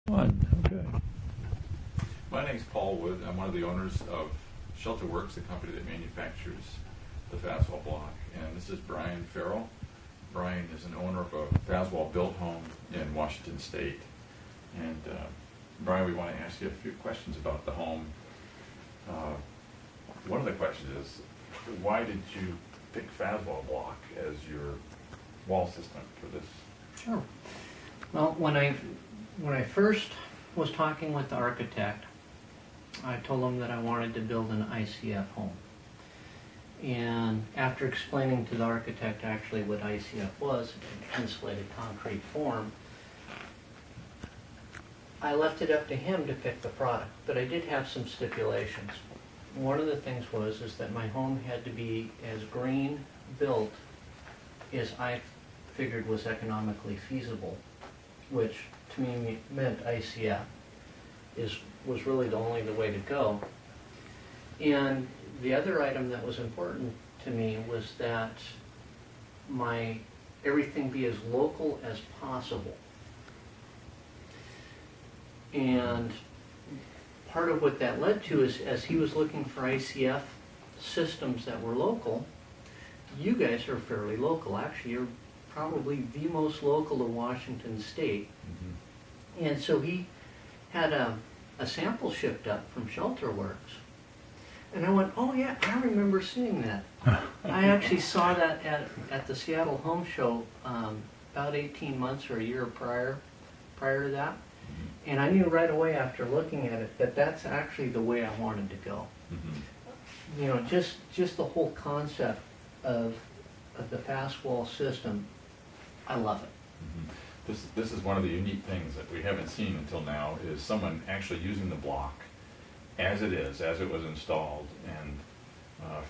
Okay. My name's Paul Wood. I'm one of the owners of Shelter Works, the company that manufactures the Faswall block. And this is Brian Farrell. Brian is an owner of a Faswall built home in Washington State. And Brian, we want to ask you a few questions about the home. One of the questions is, why did you pick Faswall block as your wall system for this? Sure. Well, when I first was talking with the architect, I told him that I wanted to build an ICF home. And after explaining to the architect actually what ICF was, an insulated concrete form, I left it up to him to pick the product. But I did have some stipulations. One of the things is that my home had to be as green built as I figured was economically feasible, which to me meant ICF was really the way to go. And the other item that was important to me was that everything be as local as possible. And part of what that led to is, as he was looking for ICF systems that were local, you guys are fairly local. Actually, you're probably the most local to Washington State. Mm-hmm. And so he had a sample shipped up from Shelter Works. And I went, oh yeah, I remember seeing that. I actually saw that at the Seattle Home Show about 18 months or a year prior to that. And I knew right away after looking at it that that's actually the way I wanted to go. Mm-hmm. You know, just the whole concept of the Faswall system, I love it. Mm-hmm. This is one of the unique things that we haven't seen until now, is someone actually using the block as it was installed, and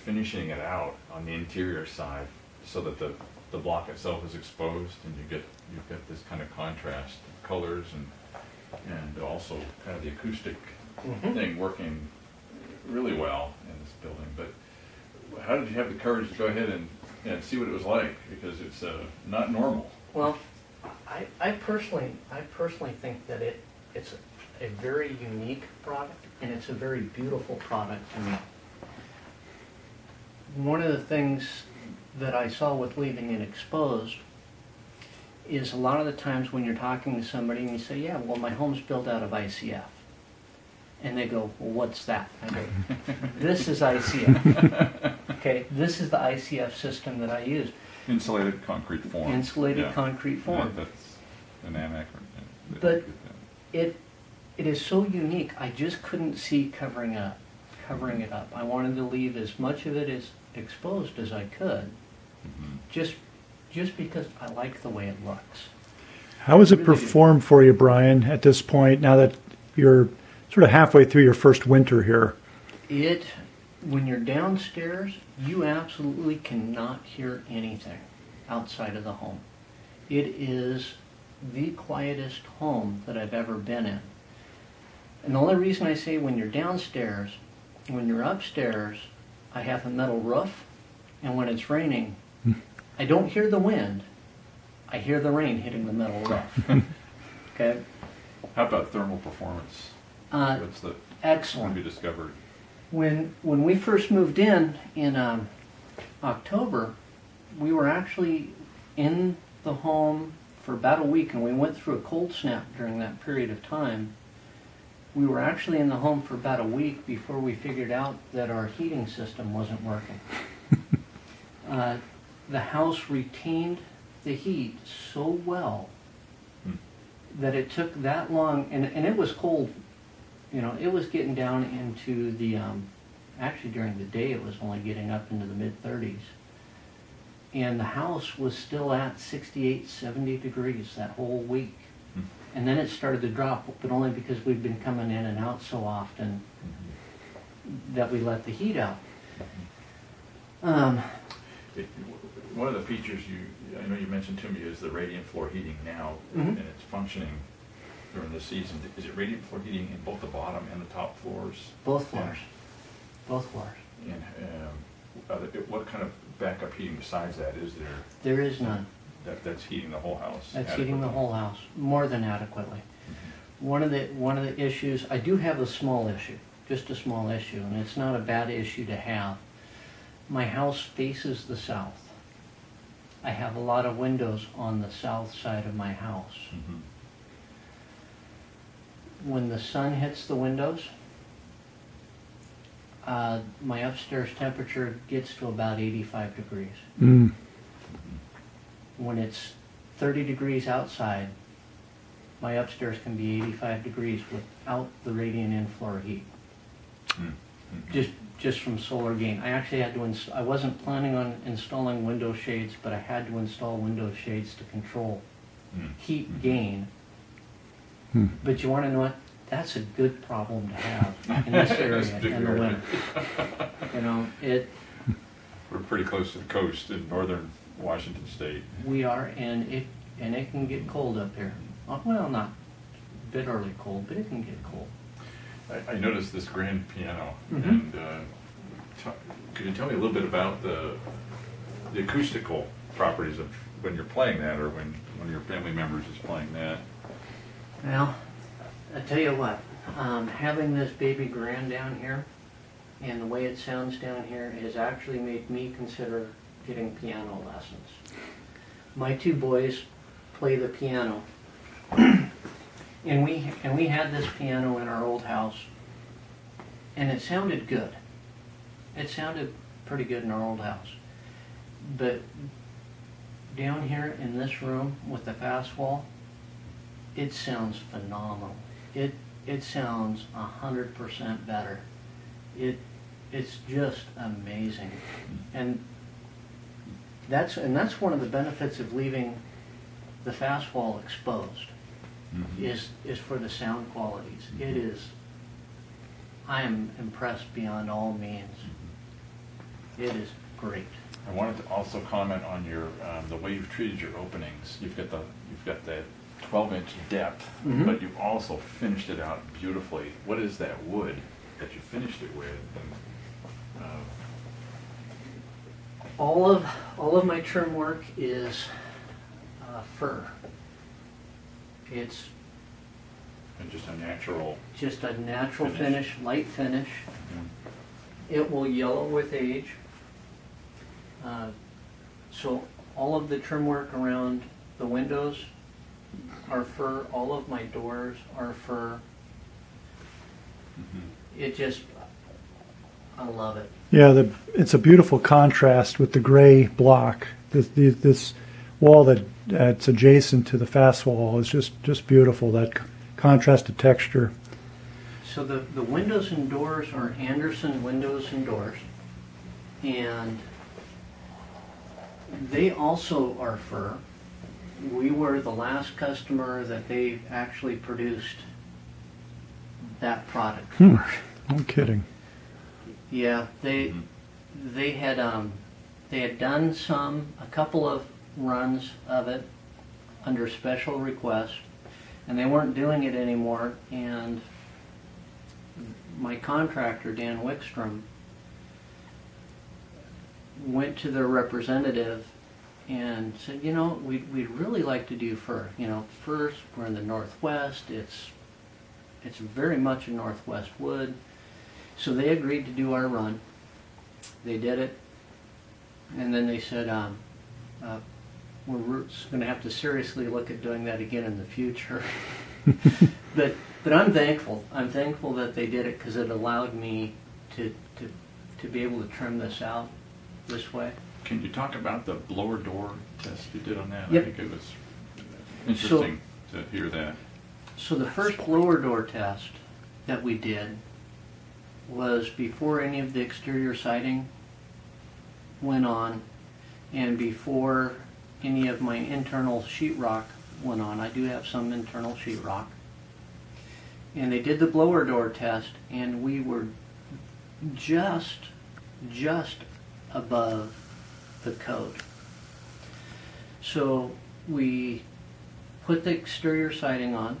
finishing it out on the interior side so that the block itself is exposed, and you've got this kind of contrast of colors and also kind of the acoustic mm-hmm. thing working really well in this building. But how did you have the courage to go ahead and see what it was like? Because it's not normal. Well, I personally think that it's a very unique product, and it's a very beautiful product to me. One of the things that I saw with leaving it exposed is a lot of the times when you're talking to somebody and you say, yeah, well, my home's built out of ICF. And they go, well, what's that? I go, this is ICF. Okay, this is the ICF system that I use. Insulated concrete form. Insulated concrete form. That's an anacron. But it is so unique, I just couldn't see covering it up. I wanted to leave as much of it as exposed as I could, mm-hmm. just because I like the way it looks. How does it perform for you, Brian, at this point, now that you're sort of halfway through your first winter here? When you're downstairs, you absolutely cannot hear anything outside of the home. It is the quietest home that I've ever been in. And the only reason I say when you're downstairs, when you're upstairs, I have a metal roof, and when it's raining, I don't hear the wind. I hear the rain hitting the metal roof. Okay. How about thermal performance? What's the excellent. Be discovered? When we first moved in October, we were actually in the home for about a week, and we went through a cold snap during that period of time. We were actually in the home for about a week before we figured out that our heating system wasn't working. The house retained the heat so well that it took that long, and it was cold. You know, it was getting down into the, actually during the day it was only getting up into the mid-30s. And the house was still at 68, 70 degrees that whole week. And then it started to drop, but only because we'd been coming in and out so often that we let the heat out. One of the features I know you mentioned to me is the radiant floor heating now, mm-hmm. and it's functioning during the season. Is it radiant floor heating in both the bottom and the top floors? Both floors. Yeah. Both floors. And what kind of backup heating besides that is there? There is none. That's heating the whole house? That's heating the whole house, more than adequately. one of the issues, I do have a small issue, just a small issue, and it's not a bad issue to have. My house faces the south. I have a lot of windows on the south side of my house. Mhm. When the sun hits the windows, my upstairs temperature gets to about 85 degrees. Mm. When it's 30 degrees outside, my upstairs can be 85 degrees without the radiant in-floor heat. Mhm. Just from solar gain. I actually had to I wasn't planning on installing window shades, but I had to install window shades to control heat gain. But you want to know what? That's a good problem to have in this area in the winter. You know, We're pretty close to the coast in northern Washington State. we are, and it can get cold up here. Well, not bitterly cold, but it can get cold. I noticed this grand piano, Mhm. and could you tell me a little bit about the acoustical properties of when you're playing that, or when one of your family members is playing that? Well, I tell you what, having this baby grand down here and the way it sounds down here has actually made me consider getting piano lessons. My two boys play the piano, and we had this piano in our old house, and it sounded good. It sounded pretty good in our old house, but down here in this room with the Faswall, it sounds phenomenal. It sounds 100% better. It's just amazing, and that's one of the benefits of leaving the Faswall exposed. Mhm. Is for the sound qualities. It is. I am impressed beyond all means. It is great. I wanted to also comment on your the way you've treated your openings. You've got that 12-inch depth, Mhm. but you've also finished it out beautifully. What is that wood that you finished it with? And, All of my trim work is fir. It's and just a natural. just a natural Finish. finish, light finish. It will yellow with age. So all of the trim work around the windows are fir. All of my doors are fir. It just, I love it. Yeah, it's a beautiful contrast with the gray block. This wall that's adjacent to the Faswall is just beautiful. That contrasted texture. So the windows and doors are Anderson windows and doors, and they also are fir. We were the last customer that they actually produced that product for. No kidding. Yeah, they had done a couple of runs of it under special request, and they weren't doing it anymore. And my contractor, Dan Wickstrom, went to their representative and said, you know, we'd really like to do fir. You know, first, we're in the Northwest. It's very much a Northwest wood. So they agreed to do our run. They did it, and then they said, we're going to have to seriously look at doing that again in the future. But I'm thankful. I'm thankful that they did it because it allowed me to be able to trim this out this way. Can you talk about the blower door test you did on that? Yep. I think it was interesting to hear that. So the first blower door test that we did was before any of the exterior siding went on and before any of my internal sheetrock went on. I do have some internal sheetrock. And they did the blower door test, and we were just above the code. So we put the exterior siding on,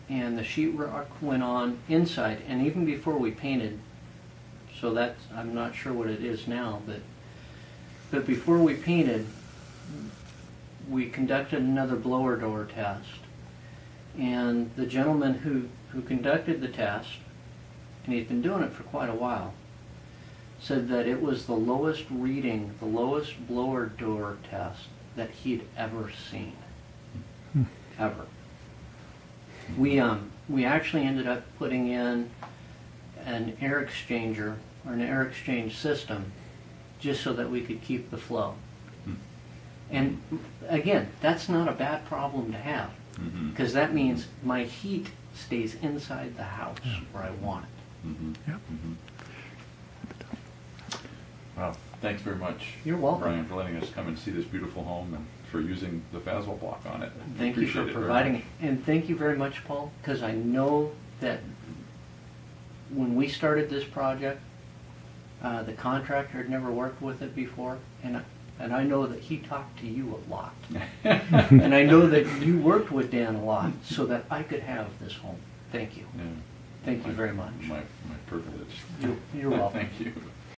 and the sheetrock went on inside, and even before we painted, so that's, I'm not sure what it is now, but before we painted, we conducted another blower door test, And the gentleman who conducted the test, and he'd been doing it for quite a while, said that it was the lowest reading, the lowest blower door test that he'd ever seen. Ever. We actually ended up putting in an air exchanger, or an air exchange system, just so that we could keep the flow. And again, that's not a bad problem to have, because that means my heat stays inside the house where I want it. Yep. Well, thanks very much. You're welcome. Brian, for letting us come and see this beautiful home and for using the Faswall block on it. Thank you for providing it. And thank you very much, Paul, because I know that when we started this project, the contractor had never worked with it before, and I know that he talked to you a lot. And I know that you worked with Dan a lot so that I could have this home. Thank you. Yeah. Thank you very much. My privilege. You're welcome. Thank you.